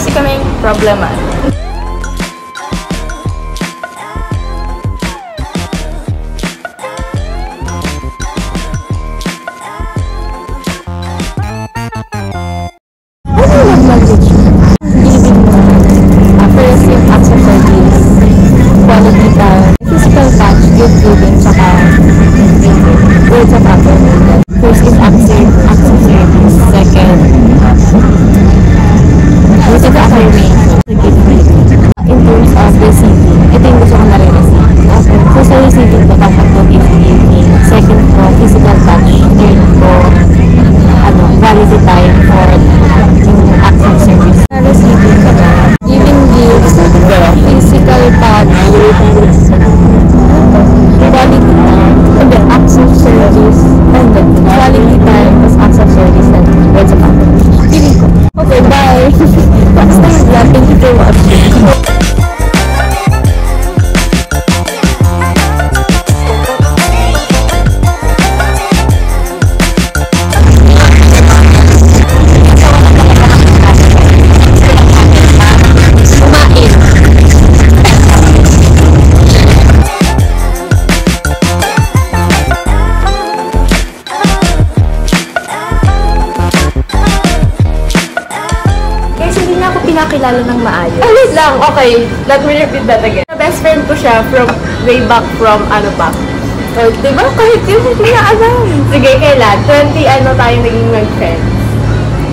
kasi kaming problema. First is active service. Second, music affirmation. In terms of receiving, ito yung gusto ko na rin-receive. So sa receiving ko, dapat ko giving. Second ko, physical touch. Third ko, quality time for yung active service. Sa receiving ko na, giving gifts, physical touch, quality time, and then active service, and then quality time, plus active service, and words of affirmation. Feeling ko. Okay, bye! That's the vlog. Thank you for watching. Pinakilala ng maayos. Oh, wait lang. Okay. Let me repeat that again. Best friend ko siya from way back from ano pa. So, diba? Kahit yun, hindi na alam. Sige, kailan? 20 tayo naging mag-friend?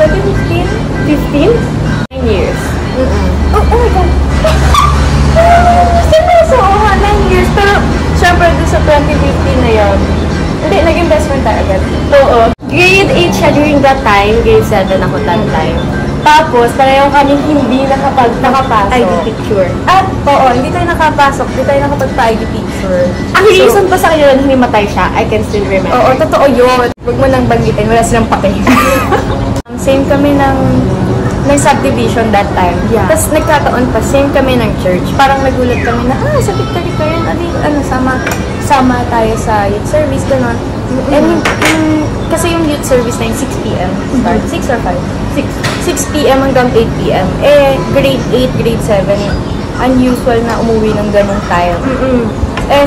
2015? 15? 9 years. Oh my God. Seryoso, 9 years. Pero, syempre, doon sa 2015 na yun. Hindi, naging best friend tayo agad. Oo. Grade 8 siya during that time. Grade 7 ako that time. Tapos, pareho kami hindi nakapasok. ID picture. At, oo, hindi tayo nakapasok. Hindi tayo nakapagpa-ID picture. Ang reason pa sa kanya na hinimatay siya, I can still remember. Oo, totoo yun. Huwag mo nang banggitin. Wala silang pake. Same kami ng subdivision that time. Yeah. Tapos, nagkataon pa, same kami ng church. Parang nagulat kami na, sa Victory ka rin. Sama tayo sa youth service, gano'n. And kasi yung youth service na yung 6 p.m. start. 6 or 5? 6 p.m. hanggang 8 p.m. Grade 8, grade 7, unusual na umuwi ng ganung time.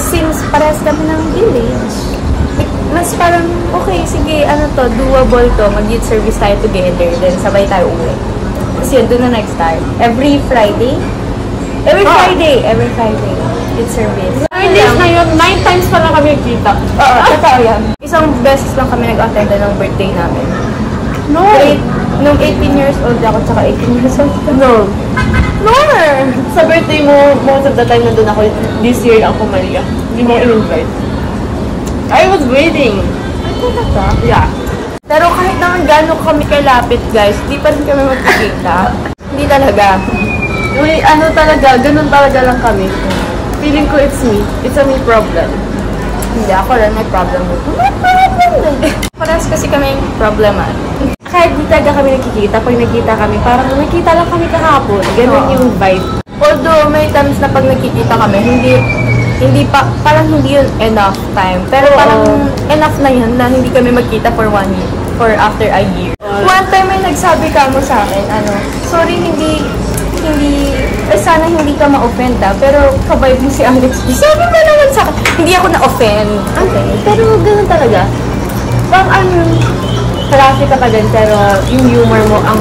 Since parehas kami ng village, mas parang, okay, sige, doable to, mag-youth service tayo together, then sabay tayo uwi. Kasi yun, doon na nag-start. Every Friday, youth service. 9 days na yun, 9 times pa lang kami nagkita. Oo, totoo yan. Isang beses lang kami nag-attend ng birthday namin. No! Nung 18 years old ako, tsaka 18 years old. No! More! Sa birthday mo, most of the time nandun ako, this year ako Maria. Hindi mo in-invite. I was waiting. Ay, talaga? Yeah. Pero kahit naman gano'n kami kalapit, guys, di pa rin kami magkikita. Hindi talaga. Uy, talaga, ganun talaga lang kami. Feeling ko it's me. It's a me problem. Hindi, ako rin may problem mo. Parehas kasi kaming problema. Kahit di talaga kami nagkikita, pag nagkita kami, parang nagkita lang kami kahapon. Ganun yung vibe. Although, may times na pag nagkikita kami, parang hindi yun enough time. Pero parang enough na yun na hindi kami magkita for 1 year. Or after a year. One time may nagsabi ka mo sa akin, sorry, sana hindi ka ma-offend pero kavibe mo si Alex. Sabi mo naman sa akin, hindi ako na-offend. Okay, pero ganun talaga. Parang traffic ka pa din, pero yung humor mo ang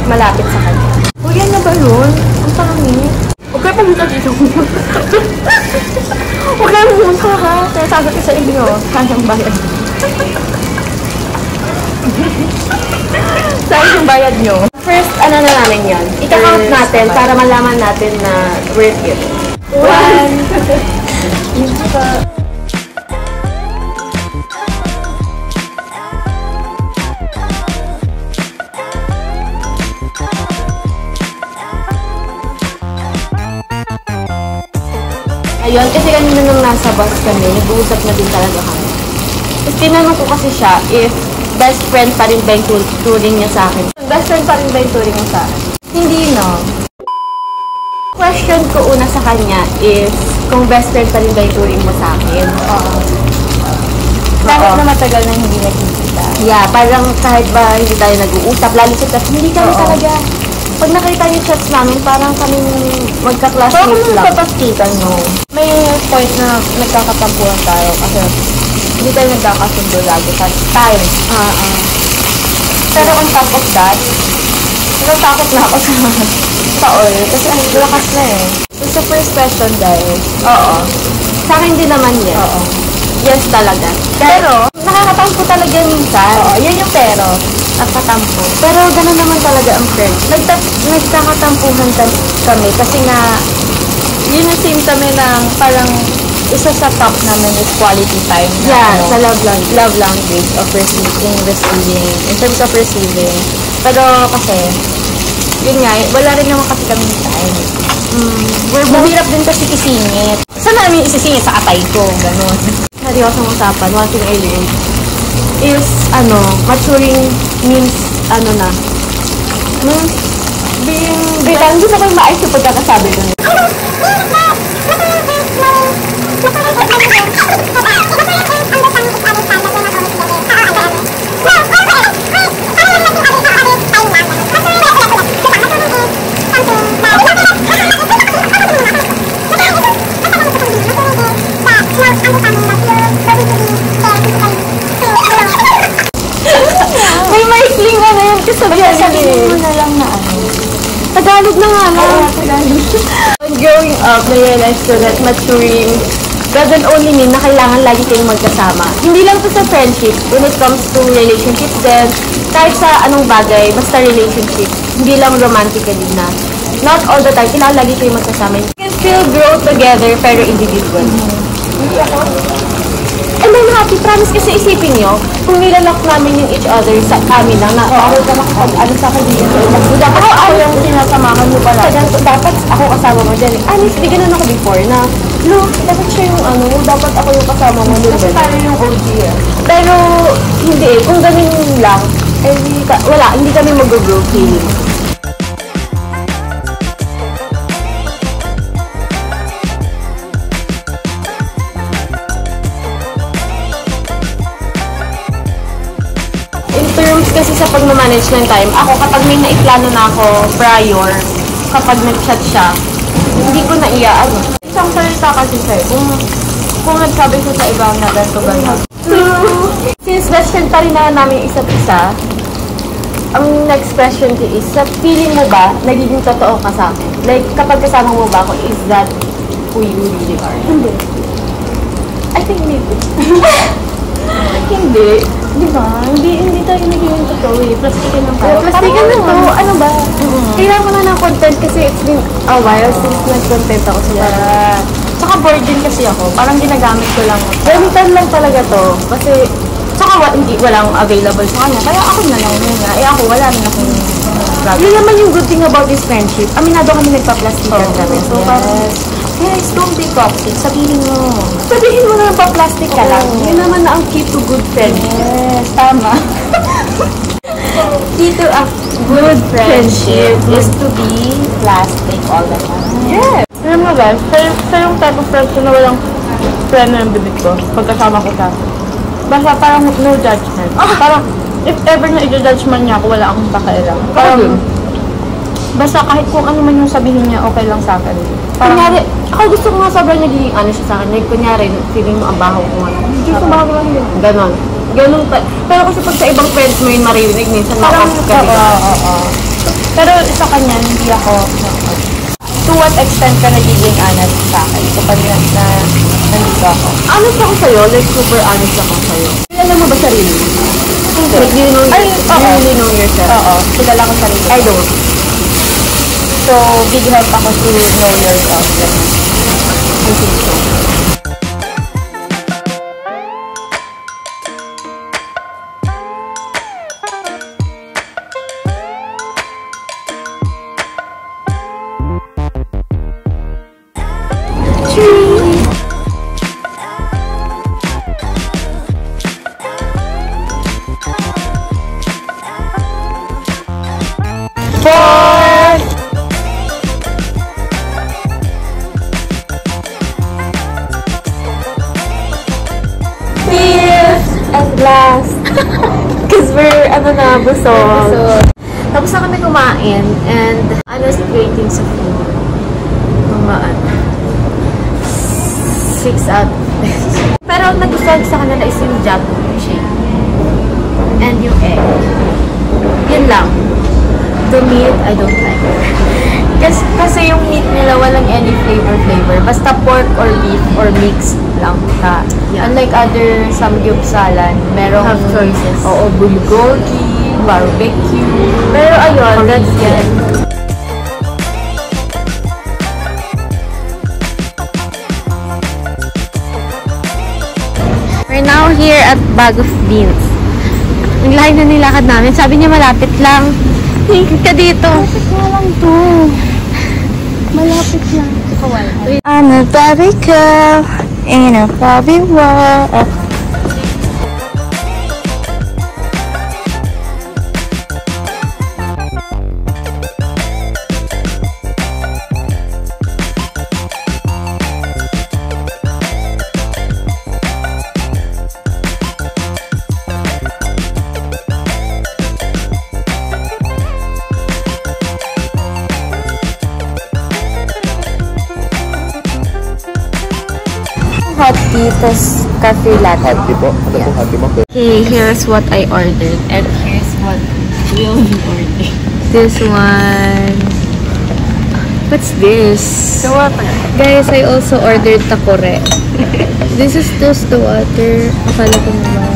malapit sa kanya. Uy, yan na ba yun? Ang pangit. Huwag kayo pumunta dito. Huwag kayo pumunta ha. Kaya sabi ko sa inyo, kayang bayad. Saan yung bayad nyo? First, na namin yan. Ika-count natin para malaman natin na worth it. 1, 2, ayun, kasi kanina nung nasa bus kami, nag-uusap na din talaga kami. Tapos tinanong ko kasi siya if best friend pa rin ba yung turing niya sa akin. Best friend pa rin ba yung turing niya sa akin? Hindi, no. Question ko una sa kanya is kung best friend pa rin ba yung turing mo sa akin. Kahit na matagal na hindi nagkikita. Yeah, parang kahit ba hindi tayo nag-uusap, lalo sa hindi kami talaga Pag nakita niyo chats namin, parang kaming magka-classmates Parang kung lang. magpapastikan, no? May point na nagkakatampuhan tayo kasi hindi tayo nagkakasundo lagi sa time. Pero on top of that, natatakot na ako sa oil kasi ang lakas na eh. So, sa first question, guys, Oo. Sa akin din naman yan. oo. Yes talaga. Pero, nakakatampo talaga minsan. Oo, yan yung pero. Nakatampo. Pero gano'n naman talaga ang friends. Nagkakatampuhan kami kasi nga, yun yung same kami ng parang isa sa top namin is quality time. Na, Yeah, ano, sa love language of receiving, in terms of receiving. Pero kasi, yun nga, wala rin naman kasi kami time. Mahirap din kasi isingit. Saan namin isisingit? Sa atay ko, gano'n. Seriosong usapan, one thing I learned is, maturing means, Wait, ang gusto ko yung maayos yung pagkakasabi ko. May maikling ano yun kasi sabihin mo na lang na Tagalog na nga lang. Growing up, na-realize ko that maturing doesn't only mean na kailangan lagi kayong magkasama. Hindi lang to sa friendship, when it comes to relationships din, kahit sa anong bagay, basta relationship, hindi lang romantically na. Not all the time, kailangan lagi kayong magkasama. You can still grow together, pero individual. Hindi ako. And then happy, promise kasi isipin nyo, kung nilalak namin yung each other sa amin lang, na bawal ka makapag-ano sa akin dito. Dapat ako yung sinasamahan mo pala. Dapat ako kasama mo dyan. Honestly, ganun ako before na, look, dapat siya yung dapat ako yung kasama mo. Kasi tayo yung OG eh. Pero, hindi eh. Kung ganun lang, wala, hindi kami mag-grow feeling. Kasi sa pag-manage ng time, ako kapag may naiplano na ako prior, kapag nag-chat siya, hindi ko na iyaano. Isang salita kasi sa'yo, kung nagsabi siya sa ibang na ganito ganyan. Since best friend pa rin na namin yung isa't isa, ang next question ko is, sa feeling mo ba, nagiging totoo ka sa akin? Like, kapag kasama mo ba ako, is that who you really are? Hindi. I think maybe. Hindi. Di ba? Hindi tayo naging totoo eh. Plastikan lang tayo. Plastikan lang to. Ano ba? Kailangan ko na ng content kasi it's been a while since nag-content ako sa Tsaka bored din kasi ako. Parang ginagamit ko lang. Gamitan lang talaga to. Kasi, tsaka walang available sa kanya. Kaya ako na lang yun nga. Ako wala rin akong yun naman yung good thing about this friendship. Aminado kami nagpa-plastikan kami. So, guys, don't be toxic. Sabihin mo na pa-plastic ka lang. Yun naman na ang key to good friendship. Yes, tama. Key to a good friendship is to be plastic all the time. Yes. Alam mo guys, sa yung type of friends na walang friend na yung bibig ko, pagkasama ko siya. Basta parang no judgment. Parang, if ever na i-judge man niya ako, wala akong pakialam. Parang, basta kahit kung ano man yung sabihin niya, okay lang sa akin. Kunyari, ako gusto ko nga sobrang naging siya sa akin. Like, kunyari, feeling mo ang baho ko nga. Hindi ko baho lang yun. Ganon. Pero kasi pag sa ibang friends mo yun maririnig, minsan nakapag ka rin. Pero sa kanya, hindi ako. To what extent ka nagiging honest sa akin? Kapag nandito ako. Honest ako sa'yo? Like, super honest ako sa'yo. Kilala mo ba sarili mo? Hindi. Like, do you really know yourself? Oo. Kilala ko sarili. I don't. So, big help ako to know yourself. I think so. Last. Because we're, busog. Tapos na kami kumain, and honest rating sa food, mga 6 out of 10. Pero ang nagustuhan ko sa kanila is yung jackfruit shake. And yung egg. Yun lang. The meat, I don't like. Kasi yung meat nila walang any flavor. Basta pork or beef or mixed lang siya. Yeah. Unlike other samgyupsalan, merong Have choices. Oo, bulgogi, barbecue. Pero ayun, that's Korean. it. We're now here at Bag of Beans. Ang layo na nilakad namin. Sabi niya malapit lang. Hingkit ka dito. Malapit na lang to. Malapit lang. I'm a Barbie girl in a Barbie world. Hot tea, tas cafe latte. Hati po? Ano po hati mo? Okay, here's what I ordered. And here's what we only ordered. This one. What's this? So water. Guys, I also ordered takore. This is just the water. Akala ko naman.